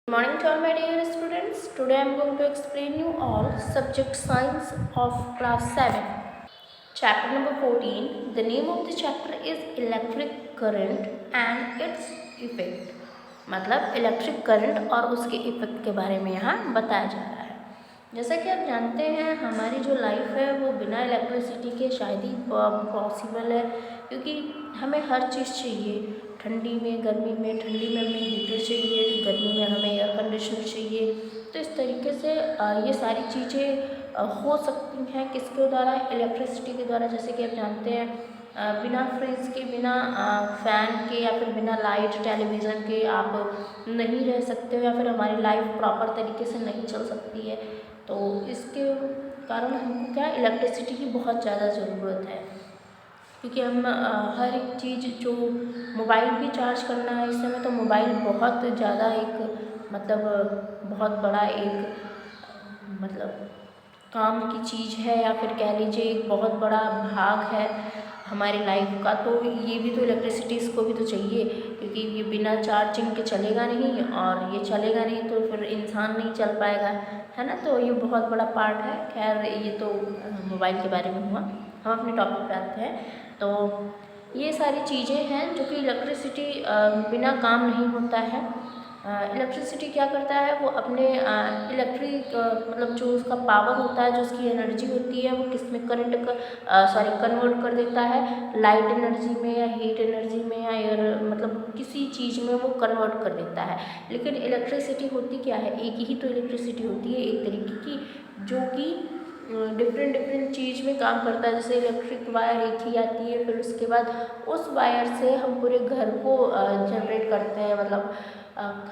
Good morning to all my dear students. Today I am going to explain you all subject science of class 7. Chapter number 14. The name of the chapter is electric current and its effect. मतलब electric current और उसके effect के बारे में यहाँ बताया जा रहा है। जैसा कि आप जानते हैं हमारी जो लाइफ है वो बिना इलेक्ट्रिसिटी के शायद ही पॉसिबल है, क्योंकि हमें हर चीज़ चाहिए। ठंडी में गर्मी में, ठंडी में हमें हीटर चाहिए, गर्मी में हमें एयर कंडीशनर चाहिए। तो इस तरीके से ये सारी चीज़ें हो सकती हैं किसके द्वारा, इलेक्ट्रिसिटी के द्वारा। जैसे कि आप जानते हैं बिना फ्रिज के, बिना फ़ैन के या फिर बिना लाइट टेलीविज़न के आप नहीं रह सकते हो, या फिर हमारी लाइफ प्रॉपर तरीके से नहीं चल सकती है। तो इसके कारण हमको क्या इलेक्ट्रिसिटी की बहुत ज़्यादा ज़रूरत है, क्योंकि हम हर एक चीज़ जो मोबाइल भी चार्ज करना है इस समय, तो मोबाइल बहुत ज़्यादा एक बहुत बड़ा एक काम की चीज़ है, या फिर कह लीजिए एक बहुत बड़ा भाग है हमारी लाइफ का। तो ये भी तो इलेक्ट्रिसिटी इसको भी तो चाहिए, क्योंकि ये बिना चार्जिंग के चलेगा नहीं, और ये चलेगा नहीं तो फिर इंसान नहीं चल पाएगा, है ना। तो ये बहुत बड़ा पार्ट है। खैर ये तो मोबाइल के बारे में हुआ, हम अपने टॉपिक पे आते हैं। तो ये सारी चीज़ें हैं जो कि इलेक्ट्रिसिटी बिना काम नहीं होता है। इलेक्ट्रिसिटी क्या करता है, वो अपने इलेक्ट्रिक जो उसका पावर होता है, जो उसकी एनर्जी होती है, वो किस में करंट कन्वर्ट कर देता है, लाइट एनर्जी में या हीट एनर्जी में या एयर किसी चीज़ में वो कन्वर्ट कर देता है। लेकिन इलेक्ट्रिसिटी होती क्या है, एक ही तो इलेक्ट्रिसिटी होती है एक तरीके की, जो कि डिफरेंट चीज़ में काम करता है। जैसे इलेक्ट्रिक वायर एक ही आती है, फिर उसके बाद उस वायर से हम पूरे घर को जनरेट करते हैं।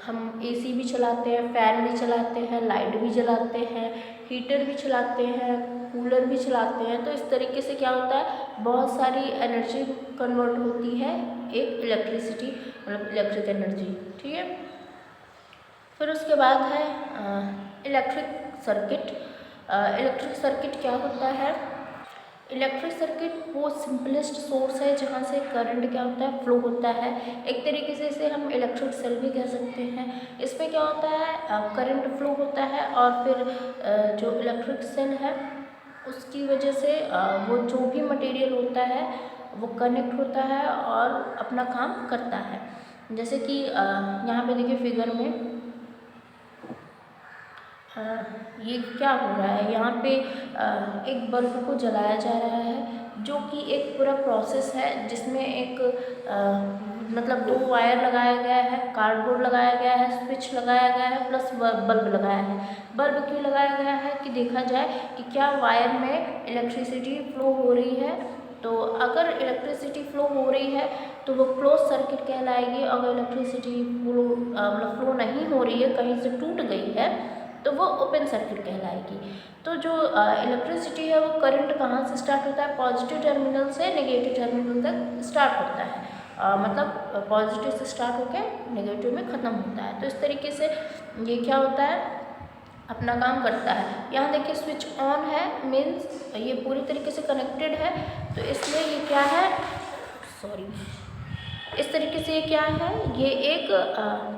हम एसी भी चलाते हैं, फ़ैन भी चलाते हैं, लाइट भी जलाते हैं, हीटर भी चलाते हैं, कूलर भी चलाते हैं। तो इस तरीके से क्या होता है, बहुत सारी एनर्जी कन्वर्ट होती है एक इलेक्ट्रिसिटी इलेक्ट्रिक एनर्जी, ठीक है। फिर उसके बाद है इलेक्ट्रिक सर्किट। इलेक्ट्रिक सर्किट क्या होता है, इलेक्ट्रिक सर्किट वो सिंपलेस्ट सोर्स है जहाँ से करंट क्या होता है, फ्लो होता है। एक तरीके से इसे हम इलेक्ट्रिक सेल भी कह सकते हैं। इसमें क्या होता है, करंट फ्लो होता है, और फिर जो इलेक्ट्रिक सेल है उसकी वजह से वो जो भी मटेरियल होता है वो कनेक्ट होता है और अपना काम करता है। जैसे कि यहाँ पे देखिए फिगर में ये क्या हो रहा है, यहाँ पे एक बल्ब को जलाया जा रहा है, जो कि एक पूरा प्रोसेस है जिसमें एक दो वायर लगाया गया है, कार्डबोर्ड लगाया गया है, स्विच लगाया गया है, प्लस बल्ब लगाया है। बल्ब क्यों लगाया गया है कि देखा जाए कि क्या वायर में इलेक्ट्रिसिटी फ्लो हो रही है। तो अगर इलेक्ट्रिसिटी फ्लो हो रही है तो वो क्लोज सर्किट कहलाएगी। अगर इलेक्ट्रिसिटी फ्लो नहीं हो रही है, कहीं से टूट गई है, तो वो ओपन सर्किट कहलाएगी। तो जो इलेक्ट्रिसिटी है वो करंट कहाँ से स्टार्ट होता है, पॉजिटिव टर्मिनल से नेगेटिव टर्मिनल तक स्टार्ट होता है। पॉजिटिव से स्टार्ट होकर नेगेटिव में ख़त्म होता है। तो इस तरीके से ये क्या होता है, अपना काम करता है। यहाँ देखिए स्विच ऑन है, मीन्स ये पूरी तरीके से कनेक्टेड है, तो इसलिए ये क्या है, सॉरी, इस तरीके से ये क्या है, ये एक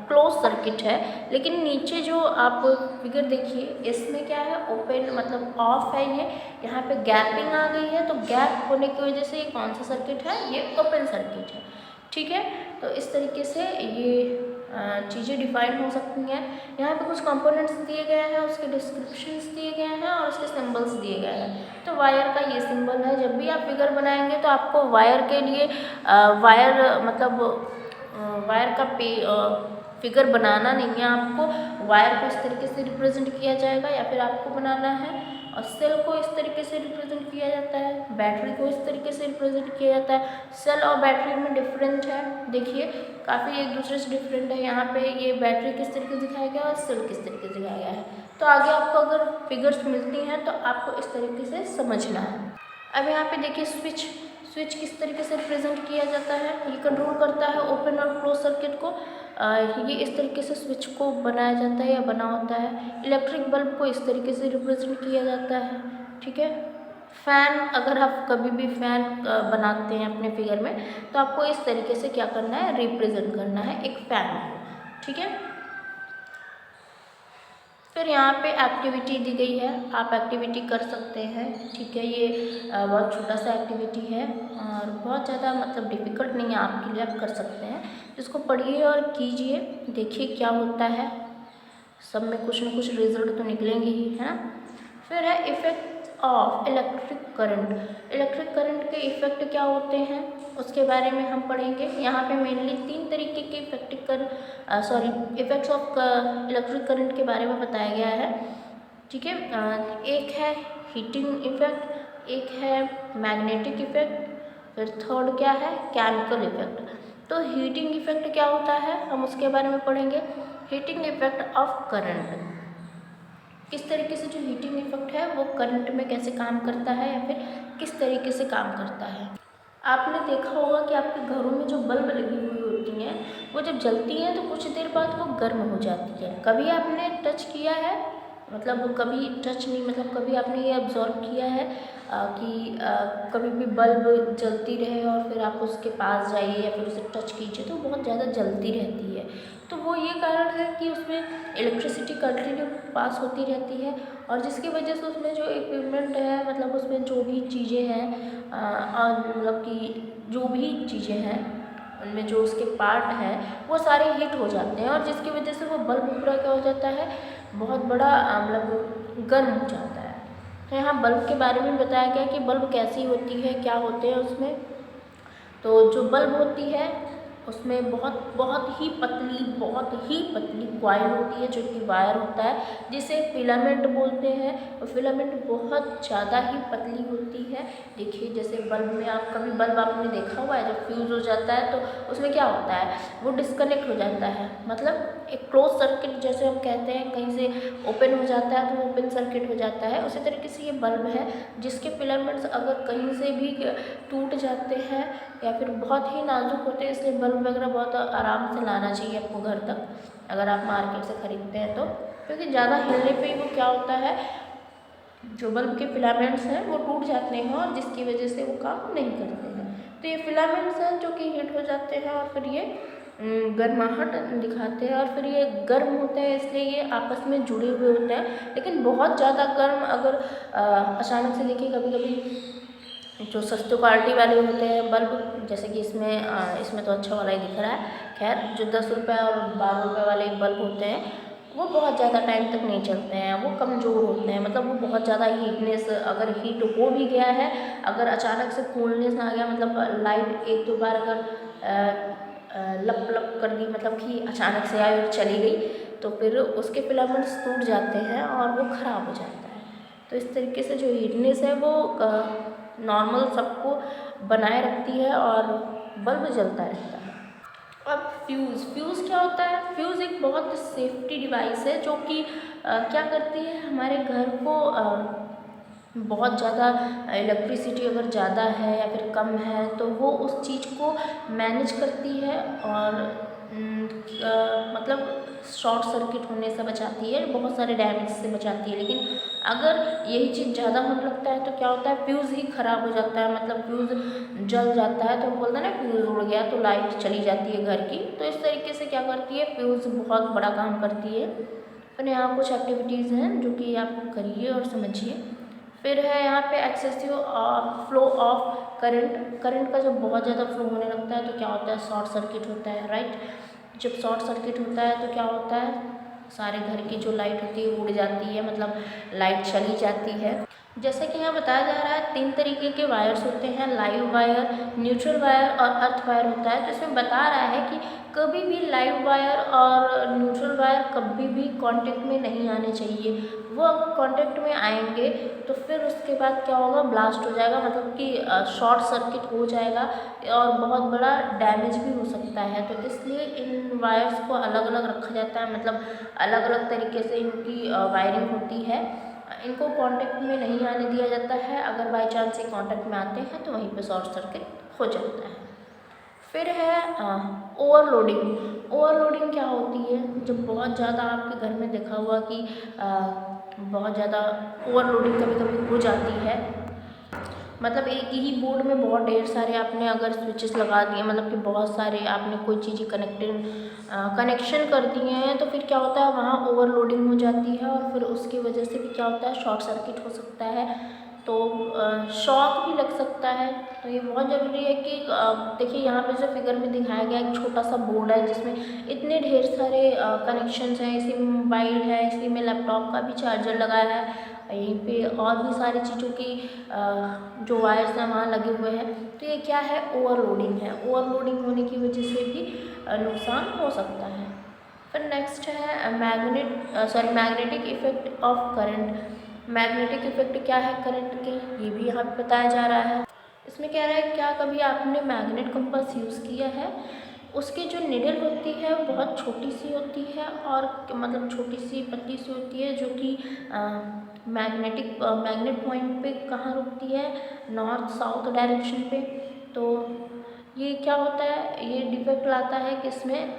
क्लोज सर्किट है। लेकिन नीचे जो आप फिगर देखिए इसमें क्या है, ओपन ऑफ है। ये यहाँ पे गैपिंग आ गई है, तो गैप होने की वजह से ये कौन सा सर्किट है, ये ओपन सर्किट है, ठीक है। तो इस तरीके से ये चीज़ें डिफाइन हो सकती हैं। यहाँ पे कुछ कंपोनेंट्स दिए गए हैं, उसके डिस्क्रिप्शंस दिए गए हैं और उसके सिंबल्स दिए गए हैं। तो वायर का ये सिंबल है। जब भी आप फिगर बनाएंगे तो आपको वायर के लिए वायर का फिगर बनाना नहीं है। आपको वायर को इस तरीके से रिप्रेजेंट किया जाएगा, या फिर आपको बनाना है, और सेल को इस तरीके से रिप्रेजेंट किया जाता है, बैटरी को इस तरीके से रिप्रेजेंट किया जाता है। सेल और बैटरी में डिफरेंट है, देखिए काफ़ी एक दूसरे से डिफरेंट है। यहाँ पे ये बैटरी किस तरीके से दिखाया गया है और सेल किस तरीके से दिखाया गया है। तो आगे आपको अगर फिगर्स मिलती हैं तो आपको इस तरीके से समझना है। अब यहाँ पे देखिए स्विच किस तरीके से रिप्रेजेंट किया जाता है, ये कंट्रोल करता है ओपन और क्लोज सर्किट को। ये इस तरीके से स्विच को बनाया जाता है या बना होता है। इलेक्ट्रिक बल्ब को इस तरीके से रिप्रेजेंट किया जाता है, ठीक है। फ़ैन, अगर आप कभी भी फ़ैन बनाते हैं अपने फिगर में, तो आपको इस तरीके से क्या करना है, रिप्रेजेंट करना है एक फ़ैन को, ठीक है। फिर यहाँ पे एक्टिविटी दी गई है, आप एक्टिविटी कर सकते हैं, ठीक है। ये बहुत छोटा सा एक्टिविटी है और बहुत ज़्यादा मतलब डिफ़िकल्ट नहीं है आपके लिए, आप कर सकते हैं। इसको पढ़िए और कीजिए, देखिए क्या होता है। सब में कुछ न कुछ रिजल्ट तो निकलेंगे ही, है ना। फिर है effect of electric current. Electric current के इफ़ेक्ट क्या होते हैं उसके बारे में हम पढ़ेंगे। यहाँ पे मेनली 3 तरीके के इफ़ेक्ट्स ऑफ इलेक्ट्रिक करंट के बारे में बताया गया है, ठीक है। एक है हीटिंग इफ़ेक्ट, एक है मैग्नेटिक इफ़ेक्ट, फिर थर्ड क्या है केमिकल इफ़ेक्ट। तो हीटिंग इफ़ेक्ट क्या होता है हम उसके बारे में पढ़ेंगे। हीटिंग इफ़ेक्ट ऑफ करंट, किस तरीके से जो हीटिंग इफेक्ट है वो करंट में कैसे काम करता है या फिर किस तरीके से काम करता है। आपने देखा होगा कि आपके घरों में जो बल्ब लगी हुई होती हैं वो जब जलती हैं तो कुछ देर बाद वो गर्म हो जाती है। कभी आपने टच किया है, मतलब कभी टच नहीं, मतलब कभी आपने ये ऑब्जर्व किया है कि कभी भी बल्ब जलती रहे और फिर आप उसके पास जाइए या फिर उसे टच कीजिए तो बहुत ज़्यादा जलती रहती है। तो वो ये कारण है कि उसमें इलेक्ट्रिसिटी कंटिन्यू पास होती रहती है और जिसकी वजह से उसमें जो इक्विपमेंट है, मतलब उसमें जो भी चीज़ें हैं और मतलब कि जो भी चीज़ें हैं उनमें जो उसके पार्ट हैं वो सारे हीट हो जाते हैं और जिसकी वजह से वो बल्ब पूरा क्या हो जाता है, बहुत बड़ा मतलब गर्म हो जाता है। तो यहाँ बल्ब के बारे में बताया गया कि बल्ब कैसी होती है, क्या होते हैं उसमें। तो जो बल्ब होती है उसमें बहुत ही पतली कॉइल होती है जो कि वायर होता है, जिसे फिलामेंट बोलते हैं। और फिलामेंट बहुत ज़्यादा ही पतली होती है। देखिए जैसे बल्ब में आप कभी बल्ब आपने देखा हुआ है, जब फ्यूज़ हो जाता है तो उसमें क्या होता है, वो डिस्कनेक्ट हो जाता है, मतलब एक क्लोज सर्किट जैसे हम कहते हैं, कहीं से ओपन हो जाता है तो वो ओपन सर्किट हो जाता है। उसी तरीके से ये बल्ब है जिसके फिलामेंट्स अगर कहीं से भी टूट जाते हैं या फिर बहुत ही नाजुक होते हैं, इसलिए बल्ब वगैरह बहुत आराम से लाना चाहिए आपको घर तक अगर आप मार्केट से ख़रीदते हैं तो, क्योंकि ज़्यादा हिलने पे ही वो क्या होता है, जो बल्ब के फिलामेंट्स हैं वो टूट जाते हैं और जिसकी वजह से वो काम नहीं करते हैं। तो ये फिलामेंट्स हैं जो कि हीट हो जाते हैं और फिर ये गर्माहट दिखाते हैं और फिर ये गर्म होते हैं, इसलिए ये आपस में जुड़े हुए होते हैं। लेकिन बहुत ज़्यादा गर्म अगर अचानक से देखिए, कभी कभी जो सस्ते क्वालिटी वाले होते हैं बल्ब, जैसे कि इसमें तो अच्छा वाला ही दिख रहा है, खैर जो 10 रुपये और 12 रुपये वाले बल्ब होते हैं वो बहुत ज़्यादा टाइम तक नहीं चलते हैं, वो कमज़ोर होते हैं, मतलब वो बहुत ज़्यादा हीटनेस, अगर हीट हो भी गया है, अगर अचानक से कूलनेस आ गया, मतलब लाइट एक दो बार अगर लप लप कर दी, मतलब कि अचानक से आई और चली गई, तो फिर उसके फिलामेंट्स टूट जाते हैं और वो ख़राब हो जाता है। तो इस तरीके से जो हीटनेस है वो नॉर्मल सबको बनाए रखती है और बल्ब जलता रहता है। अब फ्यूज़ क्या होता है। फ्यूज़ एक बहुत सेफ्टी डिवाइस है जो कि क्या करती है, हमारे घर को बहुत ज़्यादा इलेक्ट्रिसिटी अगर ज़्यादा है या फिर कम है तो वो उस चीज़ को मैनेज करती है और मतलब शॉर्ट सर्किट होने से बचाती है, बहुत सारे डैमेज से बचाती है। लेकिन अगर यही चीज़ ज़्यादा होने लगता है तो क्या होता है, फ्यूज़ ही ख़राब हो जाता है, मतलब फ्यूज़ जल जाता है। तो हम बोलते हैं ना फ्यूज़ उड़ गया तो लाइट चली जाती है घर की। तो इस तरीके से क्या करती है, फ्यूज़ बहुत बड़ा काम करती है। और यहाँ कुछ एक्टिविटीज़ हैं जो कि आप करिए और समझिए। फिर है यहाँ पे एक्सेसिव फ्लो ऑफ करंट का जब बहुत ज़्यादा फ्लो होने लगता है तो क्या होता है, शॉर्ट सर्किट होता है, राइट। जब शॉर्ट सर्किट होता है तो क्या होता है, सारे घर की जो लाइट होती है उड़ जाती है, मतलब लाइट चली जाती है। जैसे कि यहाँ बताया जा रहा है 3 तरीके के वायर्स होते हैं, लाइव वायर, न्यूट्रल वायर और अर्थ वायर होता है। तो इसमें बता रहा है कि कभी भी लाइव वायर और न्यूट्रल वायर कभी भी कांटेक्ट में नहीं आने चाहिए। वो कांटेक्ट में आएंगे तो फिर उसके बाद क्या होगा, ब्लास्ट हो जाएगा, मतलब कि शॉर्ट सर्किट हो जाएगा और बहुत बड़ा डैमेज भी हो सकता है। तो इसलिए इन वायर्स को अलग अलग रखा जाता है, मतलब अलग अलग तरीके से इनकी वायरिंग होती है। इनको कांटेक्ट में नहीं आने दिया जाता है, अगर बाई चांस ये कांटेक्ट में आते हैं तो वहीं पे शॉर्ट सर्किट हो जाता है। फिर है ओवरलोडिंग क्या होती है, जब बहुत ज़्यादा आपके घर में देखा हुआ कि बहुत ज़्यादा ओवरलोडिंग कभी कभी हो जाती है मतलब एक ही बोर्ड में बहुत ढेर सारे आपने अगर स्विचेस लगा दिए, मतलब कि बहुत सारे आपने कोई चीज़ें कनेक्शन कर दिए हैं, तो फिर क्या होता है वहाँ ओवरलोडिंग हो जाती है और फिर उसकी वजह से भी क्या होता है शॉर्ट सर्किट हो सकता है, तो शॉक भी लग सकता है। तो ये बहुत ज़रूरी है कि देखिए यहाँ पे जो फिगर में दिखाया गया एक छोटा सा बोर्ड है जिसमें इतने ढेर सारे कनेक्शंस हैं। इसी में मोबाइल है, इसी में लैपटॉप का भी चार्जर लगाया है, यहीं पे और भी सारी चीज़ों की जो वायर्स हैं वहाँ लगे हुए हैं। तो ये क्या है, ओवरलोडिंग है। ओवरलोडिंग होने की वजह से भी नुकसान हो सकता है। फिर नेक्स्ट है magnetic effect of current. Magnetic effect क्या है करंट के, ये भी यहाँ पे बताया जा रहा है। इसमें कह रहा है क्या कभी आपने मैग्नेट कंपास यूज़ किया है। उसकी जो निडल होती है वो बहुत छोटी सी होती है और मतलब छोटी सी पतली सी होती है, जो कि मैग्नेट पॉइंट पे कहाँ रुकती है, नॉर्थ साउथ डायरेक्शन पे। तो ये क्या होता है, ये डिफेक्ट लाता है कि इसमें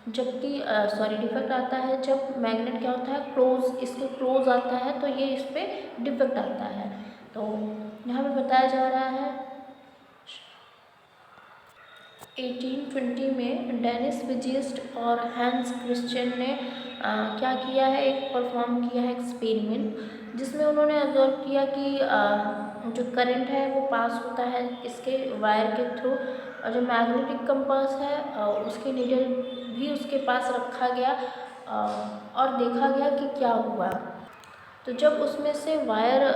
डिफेक्ट आता है जब मैग्नेट क्या होता है इसके क्लोज आता है, तो ये इस पर डिफेक्ट आता है। तो यहाँ पे बताया जा रहा है 1820 में डेनिस विजिस्ट और हैंस क्रिश्चियन ने क्या किया है, एक परफॉर्म किया है एक्सपेरिमेंट, जिसमें उन्होंने ऑब्जर्व किया कि जो करंट है वो पास होता है इसके वायर के थ्रू, और जो मैग्नेटिक कंपास है उसकी नीडल भी उसके पास रखा गया और देखा गया कि क्या हुआ। तो जब उसमें से वायर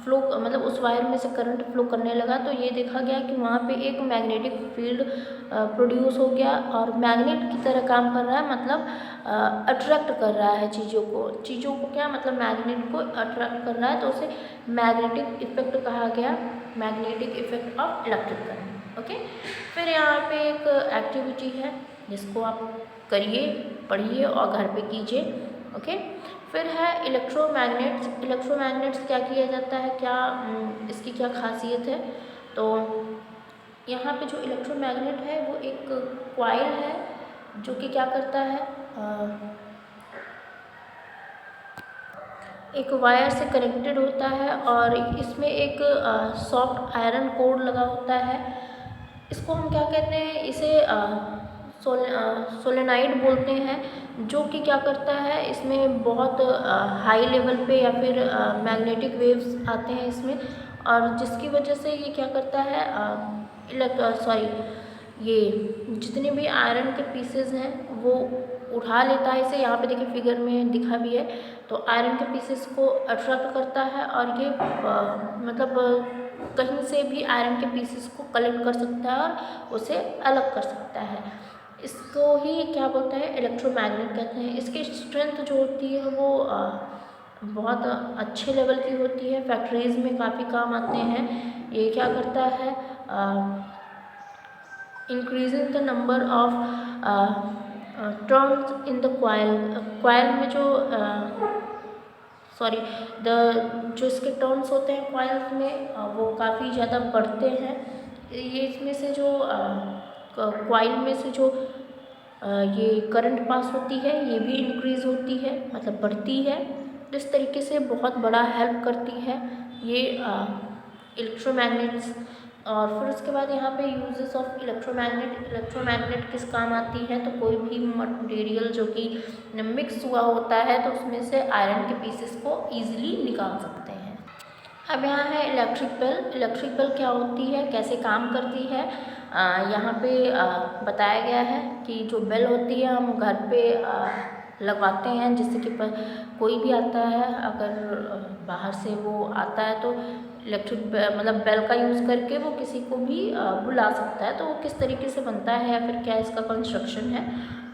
फ्लो मतलब उस वायर में से करंट फ्लो करने लगा, तो ये देखा गया कि वहाँ पे एक मैग्नेटिक फील्ड प्रोड्यूस हो गया और मैग्नेट की तरह काम कर रहा है, मतलब अट्रैक्ट कर रहा है चीज़ों को क्या मतलब मैग्नेट को अट्रैक्ट कर रहा है, तो उसे मैग्नेटिक इफेक्ट कहा गया, magnetic effect of electric current. Okay, फिर यहाँ पे एक एक्टिविटी है जिसको आप करिए, पढ़िए और घर पे कीजिए। ओके, फिर है इलेक्ट्रोमैग्नेट्स। इलेक्ट्रोमैग्नेट्स क्या किया जाता है, क्या इसकी क्या खासियत है। तो यहाँ पे जो इलेक्ट्रोमैग्नेट है वो एक कॉइल है जो कि क्या करता है, एक वायर से कनेक्टेड होता है और इसमें एक सॉफ्ट आयरन कोड लगा होता है। इसको हम क्या कहते हैं, इसे सोलेनाइड बोलते हैं, जो कि क्या करता है इसमें बहुत हाई लेवल पे या फिर मैग्नेटिक वेव्स आते हैं इसमें, और जिसकी वजह से ये क्या करता है ये जितने भी आयरन के पीसेस हैं वो उठा लेता है इसे। यहाँ पे देखिए फिगर में दिखा भी है, तो आयरन के पीसेस को अट्रैक्ट करता है और ये मतलब कहीं से भी आयरन के पीसेस को कलेक्ट कर सकता है और उसे अलग कर सकता है। इसको ही क्या बोलते हैं, इलेक्ट्रोमैग्नेट कहते हैं। इसकी स्ट्रेंथ जो होती है वो बहुत अच्छे लेवल की होती है, फैक्ट्रीज में काफ़ी काम आते हैं। ये क्या करता है, increasing the number of turns in the coil में जो जो इसके टर्न्स होते हैं क्वाइल्स में वो काफ़ी ज़्यादा बढ़ते हैं। ये इसमें से जो क्वाइल में से जो ये करंट पास होती है ये भी इंक्रीज़ होती है, मतलब बढ़ती है। तो इस तरीके से बहुत बड़ा हेल्प करती है ये इलेक्ट्रोमैग्नेट्स। और फिर उसके बाद यहाँ पे यूजेस ऑफ इलेक्ट्रोमैग्नेट किस काम आती है, तो कोई भी मटेरियल जो कि मिक्स हुआ होता है तो उसमें से आयरन के पीसेस को ईजिली निकाल सकते हैं। अब यहाँ है इलेक्ट्रिक बेल। इलेक्ट्रिक बेल क्या होती है, कैसे काम करती है, यहाँ पे बताया गया है कि जो बेल होती है हम घर पे लगवाते हैं, जिससे कि कोई भी आता है अगर बाहर से वो आता है तो इलेक्ट्रिक मतलब बेल का यूज़ करके वो किसी को भी बुला सकता है। तो वो किस तरीके से बनता है या फिर क्या इसका कंस्ट्रक्शन है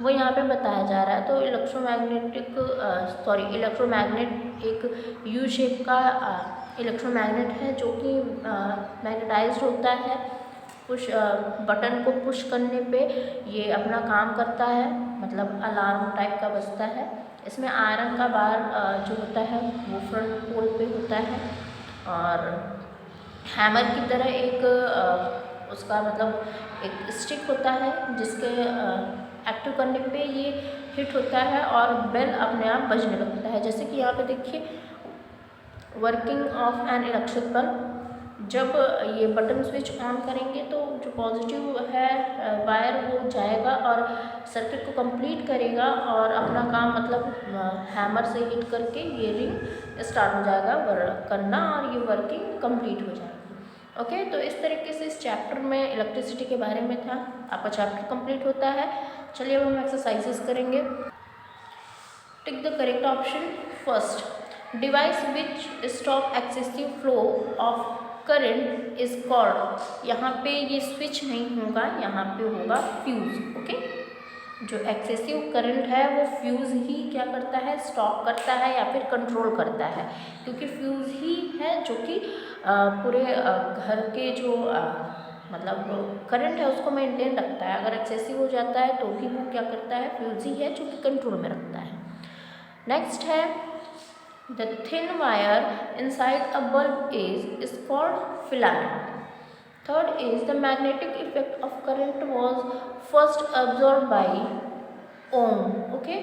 वो यहाँ पे बताया जा रहा है। तो इलेक्ट्रोमैग्नेट एक यू शेप का इलेक्ट्रोमैग्नेट है जो कि मैग्नेटाइज्ड होता है। बटन को पुश करने पे ये अपना काम करता है, मतलब अलार्म टाइप का बजता है। इसमें आयरन का बार जो होता है वो फ्रंट पोल पे होता है और हैमर की तरह एक उसका मतलब एक स्टिक होता है जिसके एक्टिव करने पे ये हिट होता है और बेल अपने आप बजने लगता है। जैसे कि यहाँ पे देखिए working of an electric bulb, जब ये बटन स्विच ऑन करेंगे तो जो पॉजिटिव है वायर वो जाएगा और सर्किट को कंप्लीट करेगा और अपना काम मतलब हैमर से हिट करके ये रिंग स्टार्ट हो जाएगा वर्क करना और ये वर्किंग कंप्लीट हो जाएगी। ओके, तो इस तरीके से इस चैप्टर में इलेक्ट्रिसिटी के बारे में था। आपका चैप्टर कंप्लीट होता है। चलिए अब हम एक्सरसाइजेस करेंगे। Tick the correct option. First, device which stop excessive flow of current is called. यहाँ पे ये स्विच नहीं होगा, यहाँ पे होगा फ्यूज। ओके, जो एक्सेसिव करंट है वो फ्यूज ही क्या करता है, स्टॉप करता है या फिर कंट्रोल करता है, क्योंकि फ्यूज ही है जो कि पूरे घर के जो मतलब करंट है उसको मेंटेन रखता है। अगर एक्सेसिव हो जाता है तो भी वो क्या करता है, फ्यूज ही है जो कि कंट्रोल में रखता है। नेक्स्ट है, the thin wire inside a bulb is called filament. Third is, the magnetic effect of current was first observed by Ohm. Okay,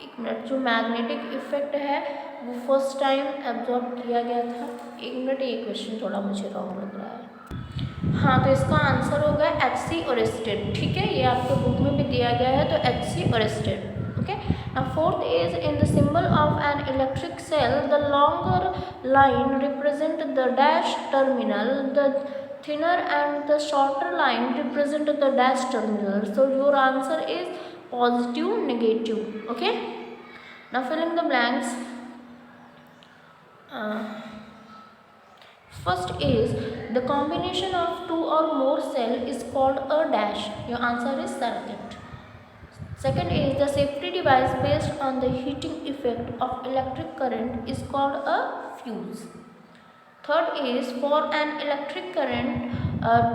एक मिनट, जो मैग्नेटिक इफेक्ट है वो फर्स्ट टाइम एब्जॉर्ब किया गया था। एक मिनट, ये क्वेश्चन थोड़ा मुझे रॉन्ग लग रहा है। हाँ, तो इसका आंसर होगा एच.सी. ओरेस्टेड। ठीक है, ये आपके बुक में भी दिया गया है, तो एच.सी. Oersted. Okay. Now fourth is, in the symbol of an electric cell, the longer line represent the dash terminal, the thinner and the shorter line represent the dash terminal. So your answer is positive, negative. Okay. Now fill in the blanks. First is, the combination of two or more cell is called a dash. Your answer is circuit. Second is, the safety device based on the heating effect of electric current is called a fuse. Third is, for an electric current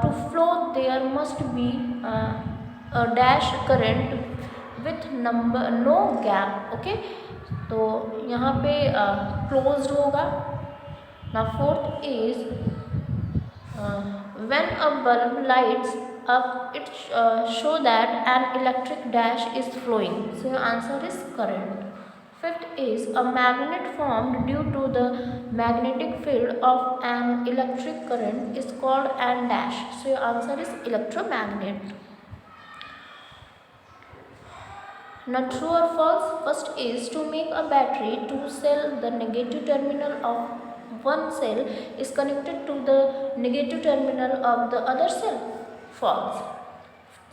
to flow there must be a dash current with number no gap. Okay, तो यहाँ पे closed होगा। Now fourth is, when a bulb lights up, it show that an electric dash is flowing. So your answer is current. Fifth is, a magnet formed due to the magnetic field of an electric current is called an dash. So your answer is electromagnet. Now true or false? First is, to make a battery to cell, the negative terminal of one cell is connected to the negative terminal of the other cell. False.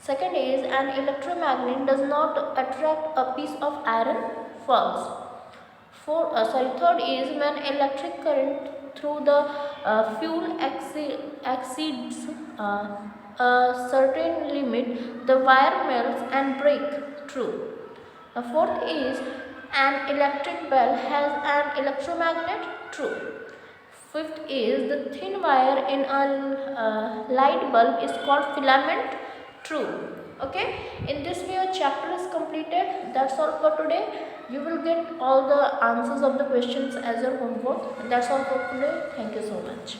Second is, an electromagnet does not attract a piece of iron. False. Third is, when electric current through the fuel exceeds a certain limit, the wire melts and breaks. True. The fourth is, an electric bell has an electromagnet. True. Fifth is, the thin wire in a light bulb is called filament. True. Okay, in this way your chapter is completed. That's all for today. You will get all the answers of the questions as your homework. That's all for today. Thank you so much.